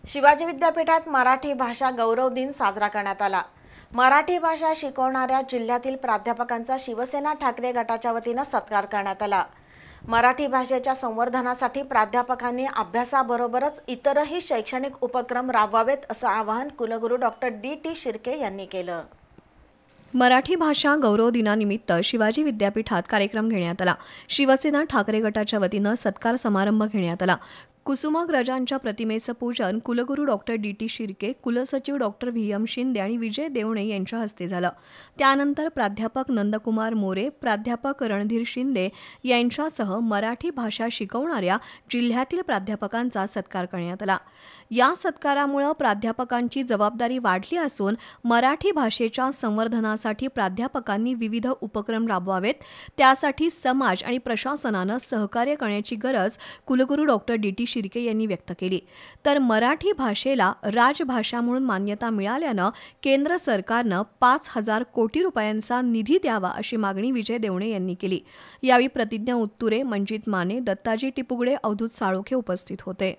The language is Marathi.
शिवाजी विद्यापीठात मराठी भाषा गौरव दिन साजरा करण्यात आला। मराठी भाषा शिकवणाऱ्या जिल्ह्यातील प्राध्यापकांचा शिवसेना ठाकरे गटाच्या वतीने सत्कार करण्यात आला। मराठी भाषेच्या संवर्धनासाठी प्राध्यापकांनी अभ्यासाबरोबरच इतरही शैक्षणिक उपक्रम राबवावेत असं आवाहन कुलगुरू डॉक्टर डी.टी. शिर्के यांनी केलं। मराठी भाषा गौरव दिनानिमित्त शिवाजी विद्यापीठात कार्यक्रम घेण्यात आला। शिवसेना ठाकरे गटाच्या वतीने सत्कार समारंभ घेण्यात आला। कुसुमाग्रजांच्या प्रतिमेचं पूजन कुलगुरू डॉक्टर डी.टी. शिर्के, कुलसचिव डॉक्टर व्ही.एम. शिंदे आणि विजय देवणे यांच्या हस्ते झालं। त्यानंतर प्राध्यापक नंदकुमार मोरे, प्राध्यापक रणधीर शिंदे यांच्यासह मराठी भाषा शिकवणाऱ्या जिल्ह्यातील प्राध्यापकांचा सत्कार करण्यात आला। या सत्कारामुळे प्राध्यापकांची जबाबदारी वाढली असून मराठी भाषेच्या संवर्धनासाठी प्राध्यापकांनी विविध उपक्रम राबवावेत, त्यासाठी समाज आणि प्रशासनानं सहकार्य करण्याची गरज कुलगुरू डॉक्टर डी.टी. शिर्के यांनी व्यक्त केली। तर मराठी भाषेला राजभाषा म्हणून मान्यता मिळाल्यानं केंद्र सरकारनं 5,000 कोटी रुपयांचा निधी द्यावा अशी मागणी विजय देवणे यांनी केली। यावेळी प्रतिज्ञा उत्तुरे, मंजित माने, दत्ताजी टिपुगडे, अवधूत साळोखे उपस्थित होते।